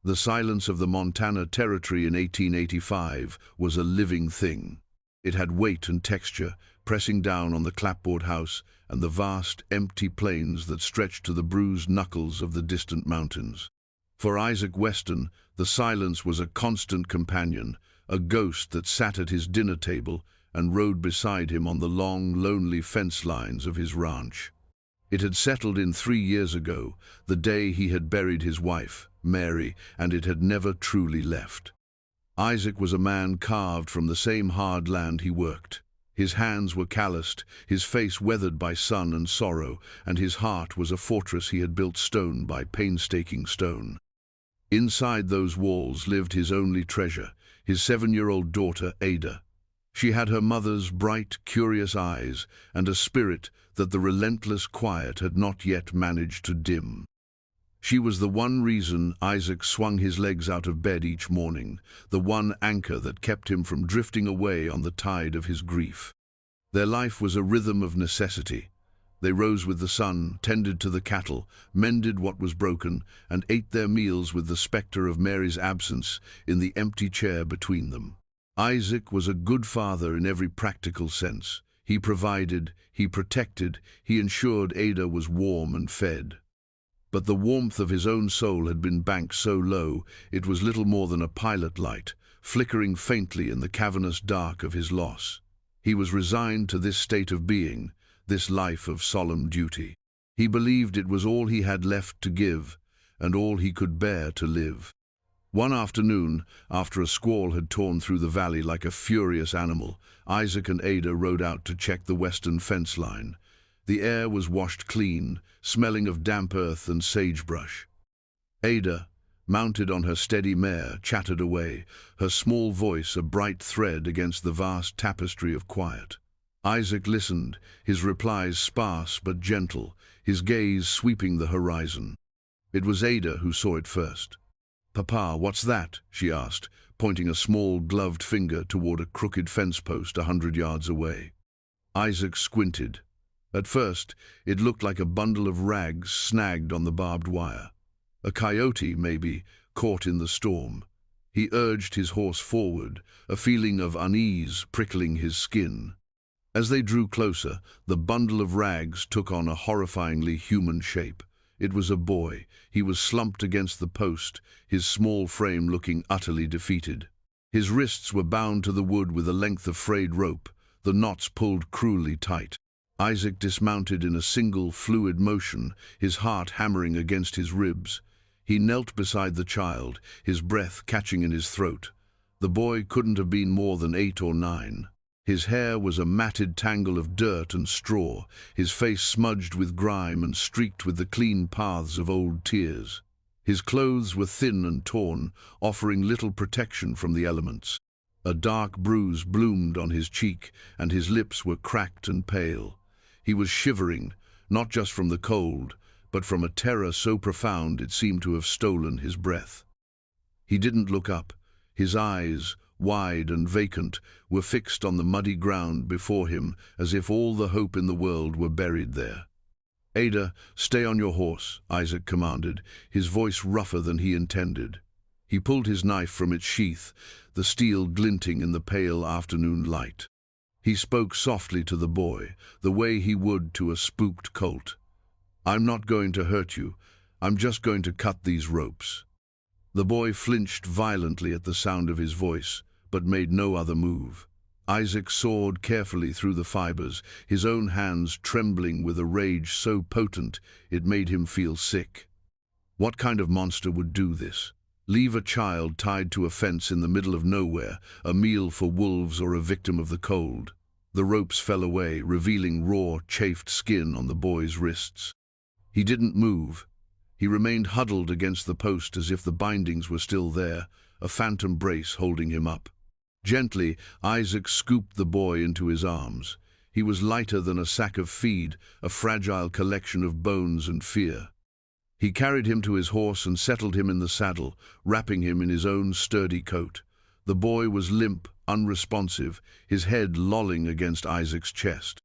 The silence of the Montana Territory in 1885 was a living thing. It had weight and texture, pressing down on the clapboard house and the vast, empty plains that stretched to the bruised knuckles of the distant mountains. For Isaac Weston, the silence was a constant companion, a ghost that sat at his dinner table and rode beside him on the long, lonely fence lines of his ranch. It had settled in 3 years ago, the day he had buried his wife, Mary, and it had never truly left. Isaac was a man carved from the same hard land he worked. His hands were calloused, his face weathered by sun and sorrow, and his heart was a fortress he had built stone by painstaking stone. Inside those walls lived his only treasure, his 7-year-old daughter, Ada. She had her mother's bright, curious eyes and a spirit that the relentless quiet had not yet managed to dim. She was the one reason Isaac swung his legs out of bed each morning, the one anchor that kept him from drifting away on the tide of his grief. Their life was a rhythm of necessity. They rose with the sun, tended to the cattle, mended what was broken, and ate their meals with the specter of Mary's absence in the empty chair between them. Isaac was a good father in every practical sense. He provided, he protected, he ensured Ada was warm and fed. But the warmth of his own soul had been banked so low it was little more than a pilot light, flickering faintly in the cavernous dark of his loss. He was resigned to this state of being, this life of solemn duty. He believed it was all he had left to give, and all he could bear to live. One afternoon, after a squall had torn through the valley like a furious animal, Isaac and Ada rode out to check the western fence line. The air was washed clean, smelling of damp earth and sagebrush. Ada, mounted on her steady mare, chattered away, her small voice a bright thread against the vast tapestry of quiet. Isaac listened, his replies sparse but gentle, his gaze sweeping the horizon. It was Ada who saw it first. "Papa, what's that?" she asked, pointing a small gloved finger toward a crooked fence post 100 yards away. Isaac squinted. At first, it looked like a bundle of rags snagged on the barbed wire. A coyote, maybe, caught in the storm. He urged his horse forward, a feeling of unease prickling his skin. As they drew closer, the bundle of rags took on a horrifyingly human shape. It was a boy. He was slumped against the post, his small frame looking utterly defeated. His wrists were bound to the wood with a length of frayed rope, the knots pulled cruelly tight. Isaac dismounted in a single, fluid motion, his heart hammering against his ribs. He knelt beside the child, his breath catching in his throat. The boy couldn't have been more than 8 or 9. His hair was a matted tangle of dirt and straw, his face smudged with grime and streaked with the clean paths of old tears. His clothes were thin and torn, offering little protection from the elements. A dark bruise bloomed on his cheek, and his lips were cracked and pale. He was shivering, not just from the cold, but from a terror so profound it seemed to have stolen his breath. He didn't look up. His eyes, wide and vacant, were fixed on the muddy ground before him, as if all the hope in the world were buried there. "Ada, stay on your horse," Isaac commanded, his voice rougher than he intended. He pulled his knife from its sheath, the steel glinting in the pale afternoon light. He spoke softly to the boy, the way he would to a spooked colt. "I'm not going to hurt you. I'm just going to cut these ropes." The boy flinched violently at the sound of his voice, but made no other move. Isaac sawed carefully through the fibers, his own hands trembling with a rage so potent it made him feel sick. What kind of monster would do this? Leave a child tied to a fence in the middle of nowhere, a meal for wolves or a victim of the cold? The ropes fell away, revealing raw, chafed skin on the boy's wrists. He didn't move. He remained huddled against the post as if the bindings were still there, a phantom brace holding him up. Gently, Isaac scooped the boy into his arms. He was lighter than a sack of feed, a fragile collection of bones and fear. He carried him to his horse and settled him in the saddle, wrapping him in his own sturdy coat. The boy was limp, unresponsive, his head lolling against Isaac's chest.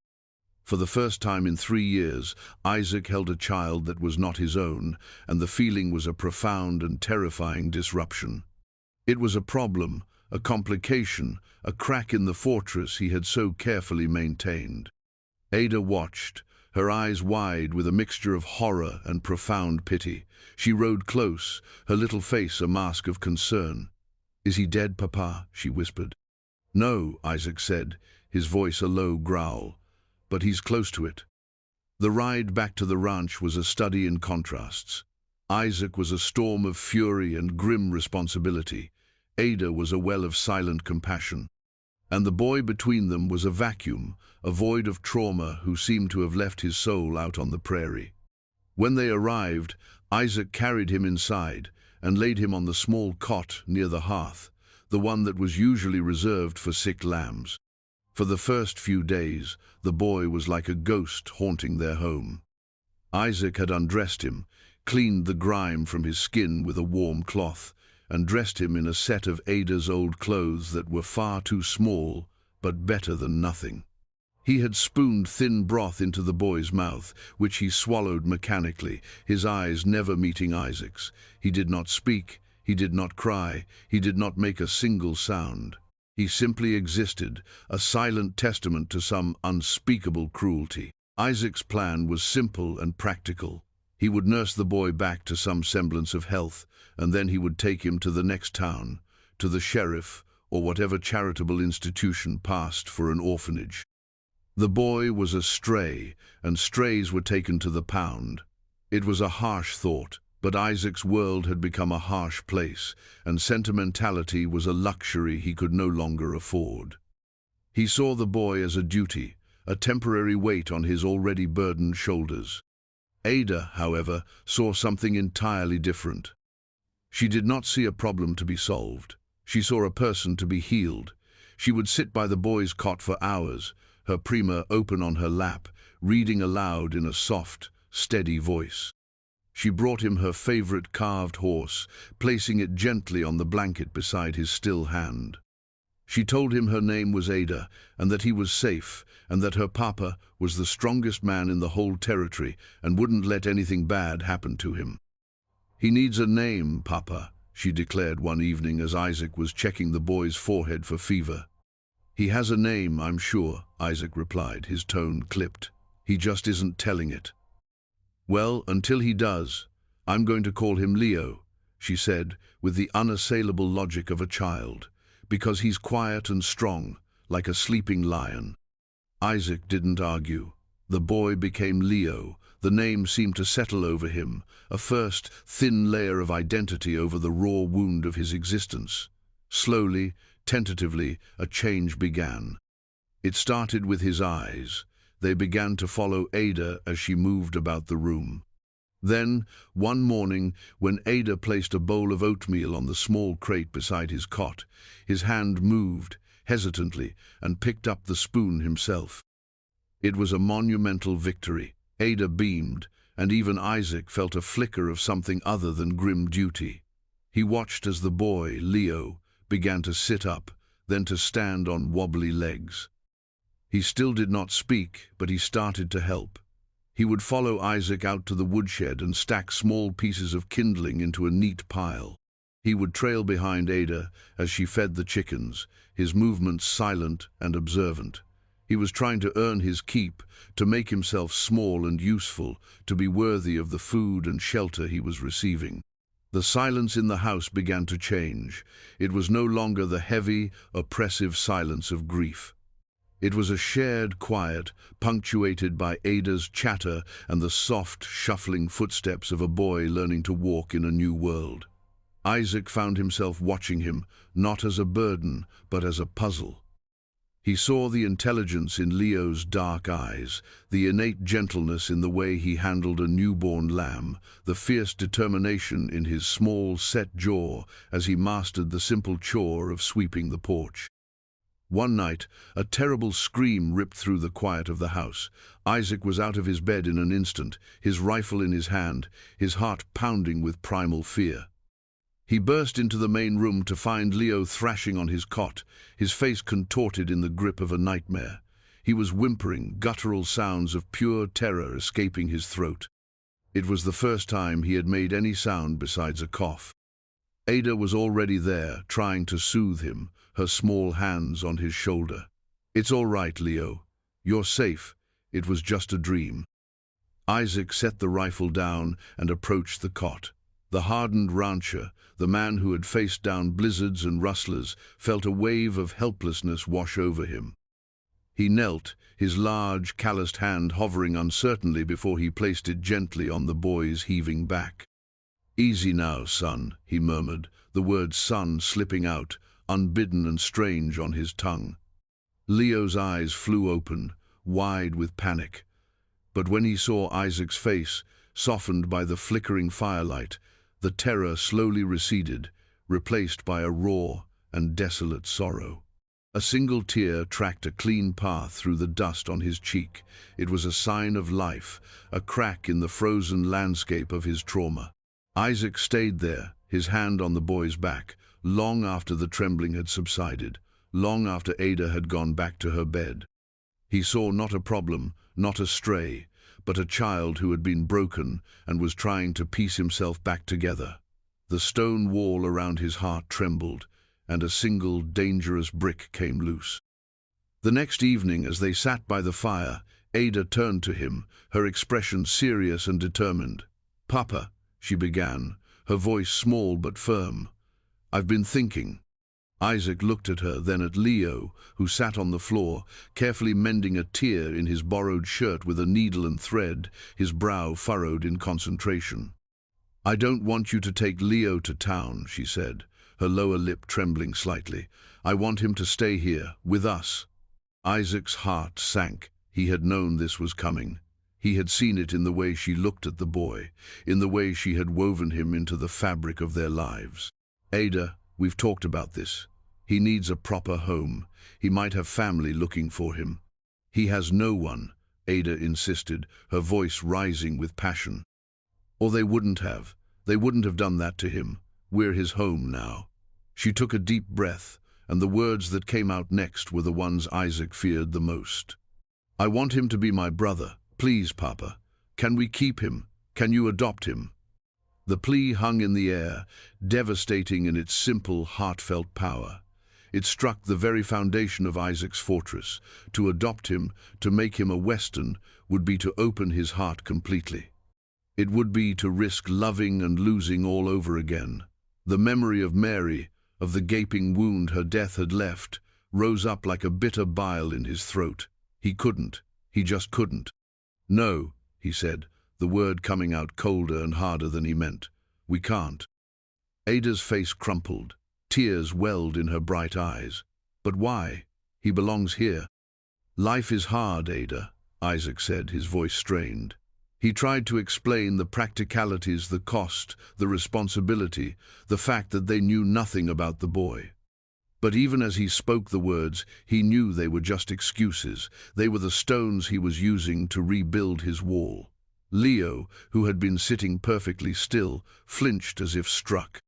For the first time in 3 years, Isaac held a child that was not his own, and the feeling was a profound and terrifying disruption. It was a problem, a complication, a crack in the fortress he had so carefully maintained. Ada watched, her eyes wide with a mixture of horror and profound pity. She rode close, her little face a mask of concern. "Is he dead, Papa?" she whispered. "No," Isaac said, his voice a low growl. "But he's close to it." The ride back to the ranch was a study in contrasts. Isaac was a storm of fury and grim responsibility. Ada was a well of silent compassion. And the boy between them was a vacuum, a void of trauma who seemed to have left his soul out on the prairie. When they arrived, Isaac carried him inside and laid him on the small cot near the hearth, the one that was usually reserved for sick lambs. For the first few days, the boy was like a ghost haunting their home. Isaac had undressed him, cleaned the grime from his skin with a warm cloth, and dressed him in a set of Ada's old clothes that were far too small, but better than nothing. He had spooned thin broth into the boy's mouth, which he swallowed mechanically, his eyes never meeting Isaac's. He did not speak, he did not cry, he did not make a single sound. He simply existed, a silent testament to some unspeakable cruelty. Isaac's plan was simple and practical. He would nurse the boy back to some semblance of health, and then he would take him to the next town, to the sheriff, or whatever charitable institution passed for an orphanage. The boy was a stray, and strays were taken to the pound. It was a harsh thought, but Isaac's world had become a harsh place, and sentimentality was a luxury he could no longer afford. He saw the boy as a duty, a temporary weight on his already burdened shoulders. Ada, however, saw something entirely different. She did not see a problem to be solved. She saw a person to be healed. She would sit by the boy's cot for hours, her prima open on her lap, reading aloud in a soft, steady voice. She brought him her favorite carved horse, placing it gently on the blanket beside his still hand. She told him her name was Ada, and that he was safe, and that her papa was the strongest man in the whole territory and wouldn't let anything bad happen to him. "He needs a name, Papa," she declared one evening as Isaac was checking the boy's forehead for fever. "He has a name, I'm sure," Isaac replied, his tone clipped. "He just isn't telling it." "Well, until he does, I'm going to call him Leo," she said, with the unassailable logic of a child, "because he's quiet and strong, like a sleeping lion." Isaac didn't argue. The boy became Leo. The name seemed to settle over him, a first, thin layer of identity over the raw wound of his existence. Slowly, tentatively, a change began. It started with his eyes. They began to follow Ada as she moved about the room. Then, one morning, when Ada placed a bowl of oatmeal on the small crate beside his cot, his hand moved, hesitantly, and picked up the spoon himself. It was a monumental victory. Ada beamed, and even Isaac felt a flicker of something other than grim duty. He watched as the boy, Leo, began to sit up, then to stand on wobbly legs. He still did not speak, but he started to help. He would follow Isaac out to the woodshed and stack small pieces of kindling into a neat pile. He would trail behind Ada as she fed the chickens, his movements silent and observant. He was trying to earn his keep, to make himself small and useful, to be worthy of the food and shelter he was receiving. The silence in the house began to change. It was no longer the heavy, oppressive silence of grief. It was a shared quiet, punctuated by Ada's chatter and the soft, shuffling footsteps of a boy learning to walk in a new world. Isaac found himself watching him, not as a burden, but as a puzzle. He saw the intelligence in Leo's dark eyes, the innate gentleness in the way he handled a newborn lamb, the fierce determination in his small, set jaw as he mastered the simple chore of sweeping the porch. One night, a terrible scream ripped through the quiet of the house. Isaac was out of his bed in an instant, his rifle in his hand, his heart pounding with primal fear. He burst into the main room to find Leo thrashing on his cot, his face contorted in the grip of a nightmare. He was whimpering, guttural sounds of pure terror escaping his throat. It was the first time he had made any sound besides a cough. Ada was already there, trying to soothe him, her small hands on his shoulder. "It's all right, Leo. You're safe. It was just a dream." Isaac set the rifle down and approached the cot. The hardened rancher, the man who had faced down blizzards and rustlers, felt a wave of helplessness wash over him. He knelt, his large, calloused hand hovering uncertainly before he placed it gently on the boy's heaving back. "Easy now, son," he murmured, the word son slipping out, unbidden and strange on his tongue. Leo's eyes flew open, wide with panic. But when he saw Isaac's face, softened by the flickering firelight, the terror slowly receded, replaced by a raw and desolate sorrow. A single tear tracked a clean path through the dust on his cheek. It was a sign of life, a crack in the frozen landscape of his trauma. Isaac stayed there, his hand on the boy's back, long after the trembling had subsided, long after Ada had gone back to her bed. He saw not a problem, not a stray, but a child who had been broken and was trying to piece himself back together. The stone wall around his heart trembled, and a single dangerous brick came loose. The next evening, as they sat by the fire, Ada turned to him, her expression serious and determined. "Papa," she began, her voice small but firm, "I've been thinking." Isaac looked at her, then at Leo, who sat on the floor, carefully mending a tear in his borrowed shirt with a needle and thread, his brow furrowed in concentration. "I don't want you to take Leo to town," she said, her lower lip trembling slightly. "I want him to stay here, with us." Isaac's heart sank. He had known this was coming. He had seen it in the way she looked at the boy, in the way she had woven him into the fabric of their lives. "Ada, we've talked about this. He needs a proper home. He might have family looking for him." "He has no one," Ada insisted, her voice rising with passion. "Or they wouldn't have. They wouldn't have done that to him. We're his home now." She took a deep breath, and the words that came out next were the ones Isaac feared the most. "I want him to be my brother. Please, Papa. Can we keep him? Can you adopt him?" The plea hung in the air, devastating in its simple, heartfelt power. It struck the very foundation of Isaac's fortress. To adopt him, to make him a Western, would be to open his heart completely. It would be to risk loving and losing all over again. The memory of Mary, of the gaping wound her death had left, rose up like a bitter bile in his throat. He couldn't. He just couldn't. "No," he said, the word coming out colder and harder than he meant. "We can't." Ada's face crumpled. Tears welled in her bright eyes. "But why? He belongs here." "Life is hard, Ada," Isaac said, his voice strained. He tried to explain the practicalities, the cost, the responsibility, the fact that they knew nothing about the boy. But even as he spoke the words, he knew they were just excuses. They were the stones he was using to rebuild his wall. Leo, who had been sitting perfectly still, flinched as if struck.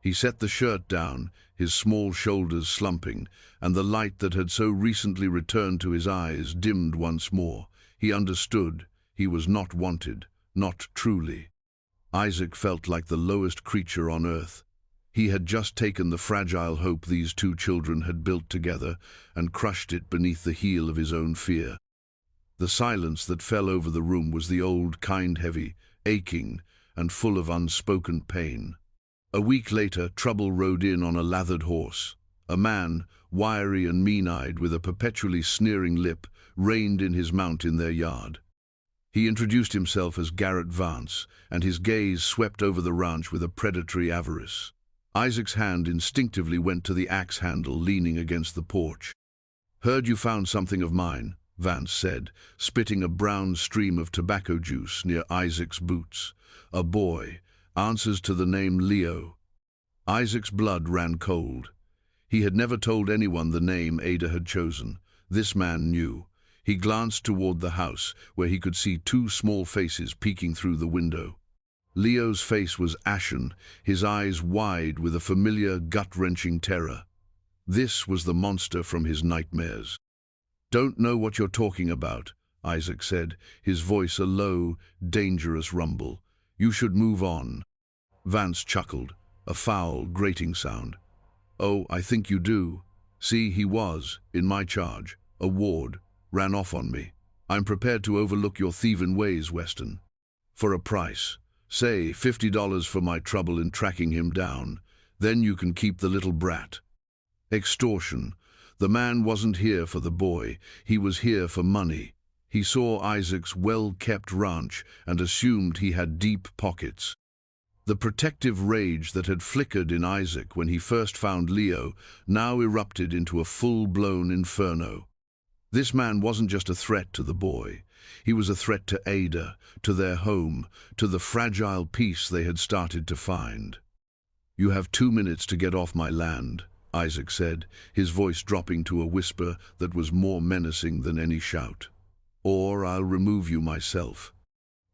He set the shirt down, his small shoulders slumping, and the light that had so recently returned to his eyes dimmed once more. He understood. He was not wanted, not truly. Isaac felt like the lowest creature on earth. He had just taken the fragile hope these two children had built together and crushed it beneath the heel of his own fear. The silence that fell over the room was the old kind, heavy, aching, and full of unspoken pain. A week later, trouble rode in on a lathered horse. A man, wiry and mean-eyed, with a perpetually sneering lip, reined in his mount in their yard. He introduced himself as Garrett Vance, and his gaze swept over the ranch with a predatory avarice. Isaac's hand instinctively went to the axe handle leaning against the porch. "Heard you found something of mine," Vance said, spitting a brown stream of tobacco juice near Isaac's boots. "A boy. Answers to the name Leo." Isaac's blood ran cold. He had never told anyone the name Ada had chosen. This man knew. He glanced toward the house, where he could see two small faces peeking through the window. Leo's face was ashen, his eyes wide with a familiar, gut-wrenching terror. This was the monster from his nightmares. "Don't know what you're talking about," Isaac said, his voice a low, dangerous rumble. "You should move on." Vance chuckled, a foul, grating sound. "Oh, I think you do. See, he was, in my charge, a ward, ran off on me. I'm prepared to overlook your thieving ways, Weston. For a price. Say, $50 for my trouble in tracking him down. Then you can keep the little brat." Extortion. The man wasn't here for the boy, he was here for money. He saw Isaac's well-kept ranch and assumed he had deep pockets. The protective rage that had flickered in Isaac when he first found Leo now erupted into a full-blown inferno. This man wasn't just a threat to the boy. He was a threat to Ada, to their home, to the fragile peace they had started to find. "You have 2 minutes to get off my land," Isaac said, his voice dropping to a whisper that was more menacing than any shout. "Or I'll remove you myself."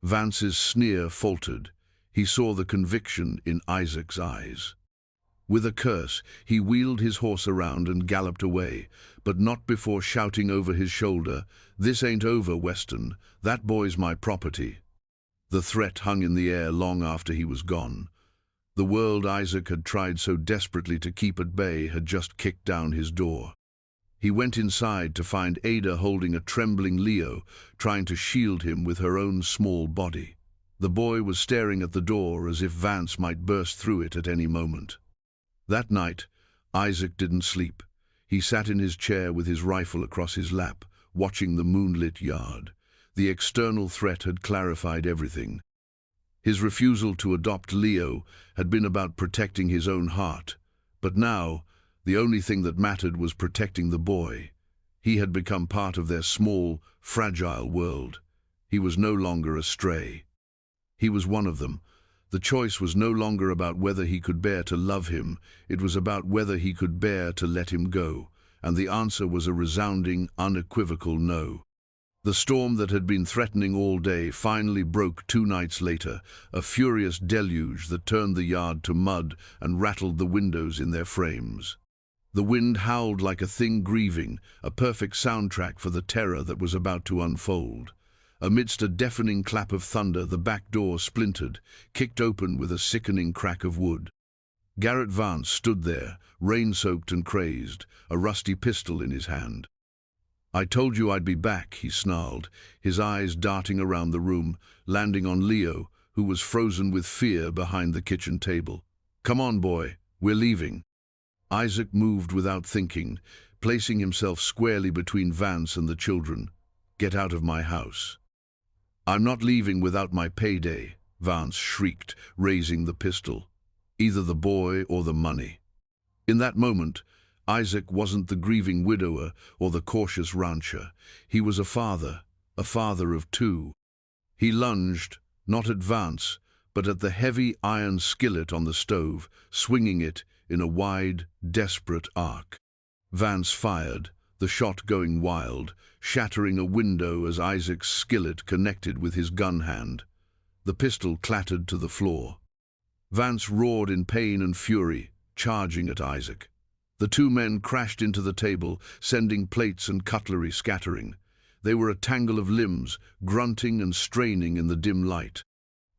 Vance's sneer faltered. He saw the conviction in Isaac's eyes. With a curse, he wheeled his horse around and galloped away, but not before shouting over his shoulder, "This ain't over, Weston. That boy's my property." The threat hung in the air long after he was gone. The world Isaac had tried so desperately to keep at bay had just kicked down his door. He went inside to find Ada holding a trembling Leo, trying to shield him with her own small body. The boy was staring at the door as if Vance might burst through it at any moment. That night, Isaac didn't sleep. He sat in his chair with his rifle across his lap, watching the moonlit yard. The external threat had clarified everything. His refusal to adopt Leo had been about protecting his own heart, but now, the only thing that mattered was protecting the boy. He had become part of their small, fragile world. He was no longer a stray. He was one of them. The choice was no longer about whether he could bear to love him, it was about whether he could bear to let him go, and the answer was a resounding, unequivocal no. The storm that had been threatening all day finally broke 2 nights later, a furious deluge that turned the yard to mud and rattled the windows in their frames. The wind howled like a thing grieving, a perfect soundtrack for the terror that was about to unfold. Amidst a deafening clap of thunder, the back door splintered, kicked open with a sickening crack of wood. Garrett Vance stood there, rain-soaked and crazed, a rusty pistol in his hand. "I told you I'd be back," he snarled, his eyes darting around the room, landing on Leo, who was frozen with fear behind the kitchen table. "Come on, boy, we're leaving." Isaac moved without thinking, placing himself squarely between Vance and the children. "Get out of my house." "I'm not leaving without my payday," Vance shrieked, raising the pistol. "Either the boy or the money." In that moment, Isaac wasn't the grieving widower or the cautious rancher. He was a father of 2. He lunged, not at Vance, but at the heavy iron skillet on the stove, swinging it in a wide, desperate arc. Vance fired, the shot going wild, shattering a window as Isaac's skillet connected with his gun hand. The pistol clattered to the floor. Vance roared in pain and fury, charging at Isaac. The 2 men crashed into the table, sending plates and cutlery scattering. They were a tangle of limbs, grunting and straining in the dim light.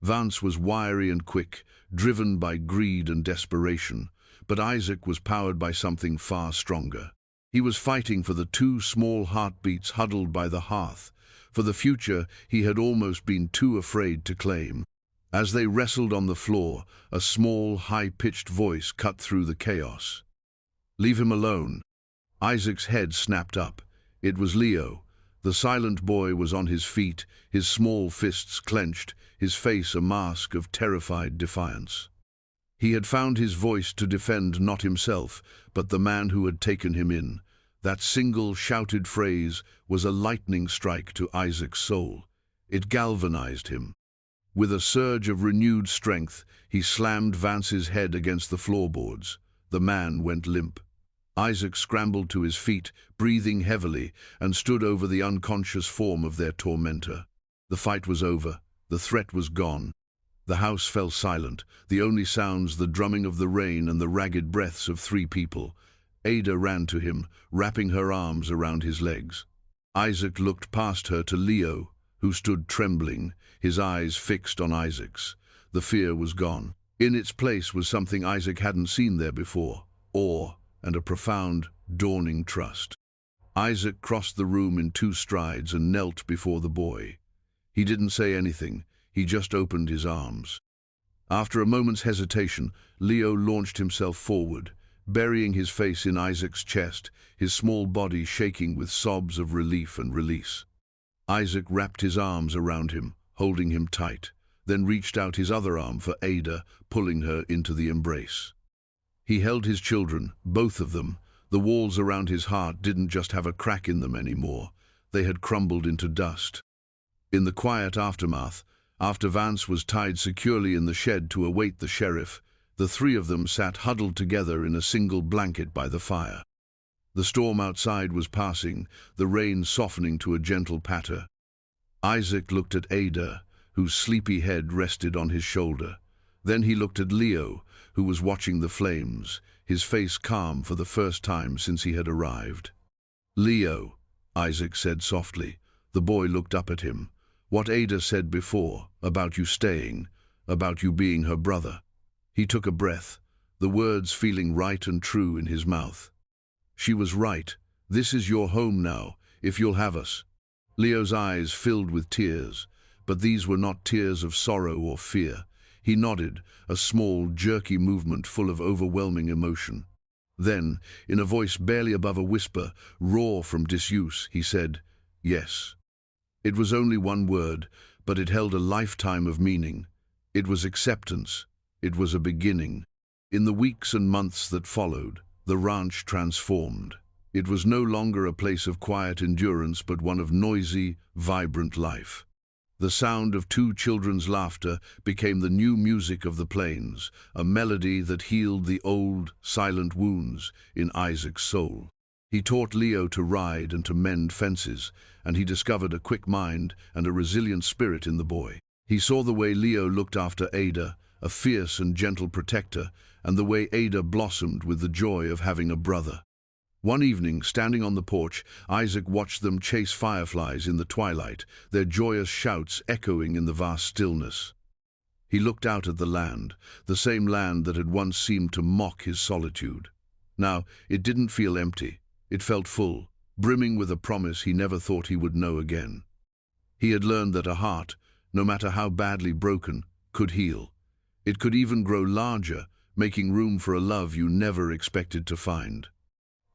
Vance was wiry and quick, driven by greed and desperation, but Isaac was powered by something far stronger. He was fighting for the 2 small heartbeats huddled by the hearth, for the future he had almost been too afraid to claim. As they wrestled on the floor, a small, high-pitched voice cut through the chaos. "Leave him alone." Isaac's head snapped up. It was Leo. The silent boy was on his feet, his small fists clenched, his face a mask of terrified defiance. He had found his voice to defend not himself, but the man who had taken him in. That single shouted phrase was a lightning strike to Isaac's soul. It galvanized him. With a surge of renewed strength, he slammed Vance's head against the floorboards. The man went limp. Isaac scrambled to his feet, breathing heavily, and stood over the unconscious form of their tormentor. The fight was over. The threat was gone. The house fell silent, the only sounds the drumming of the rain and the ragged breaths of 3 people. Ada ran to him, wrapping her arms around his legs. Isaac looked past her to Leo, who stood trembling, his eyes fixed on Isaac's. The fear was gone. In its place was something Isaac hadn't seen there before: awe and a profound, dawning trust. Isaac crossed the room in 2 strides and knelt before the boy. He didn't say anything, he just opened his arms. After a moment's hesitation, Leo launched himself forward, burying his face in Isaac's chest, his small body shaking with sobs of relief and release. Isaac wrapped his arms around him, holding him tight, then reached out his other arm for Ada, pulling her into the embrace. He held his children, both of them. The walls around his heart didn't just have a crack in them anymore. They had crumbled into dust. In the quiet aftermath, after Vance was tied securely in the shed to await the sheriff, the 3 of them sat huddled together in a single blanket by the fire. The storm outside was passing, the rain softening to a gentle patter. Isaac looked at Ada, whose sleepy head rested on his shoulder. Then he looked at Leo, who was watching the flames, his face calm for the first time since he had arrived. "Leo," Isaac said softly. The boy looked up at him. "What Ada said before, about you staying, about you being her brother." He took a breath, the words feeling right and true in his mouth. "She was right. This is your home now, if you'll have us." Leo's eyes filled with tears, but these were not tears of sorrow or fear. He nodded, a small, jerky movement full of overwhelming emotion. Then, in a voice barely above a whisper, raw from disuse, he said, "Yes." It was only one word, but it held a lifetime of meaning. It was acceptance. It was a beginning. In the weeks and months that followed, the ranch transformed. It was no longer a place of quiet endurance, but one of noisy, vibrant life. The sound of 2 children's laughter became the new music of the plains, a melody that healed the old, silent wounds in Isaac's soul. He taught Leo to ride and to mend fences, and he discovered a quick mind and a resilient spirit in the boy. He saw the way Leo looked after Ada, a fierce and gentle protector, and the way Ada blossomed with the joy of having a brother. One evening, standing on the porch, Isaac watched them chase fireflies in the twilight, their joyous shouts echoing in the vast stillness. He looked out at the land, the same land that had once seemed to mock his solitude. Now, it didn't feel empty. It felt full, brimming with a promise he never thought he would know again. He had learned that a heart, no matter how badly broken, could heal. It could even grow larger, making room for a love you never expected to find.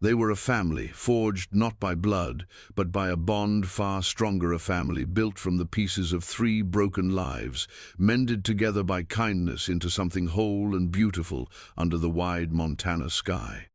They were a family, forged not by blood, but by a bond far stronger, a family built from the pieces of 3 broken lives, mended together by kindness into something whole and beautiful under the wide Montana sky.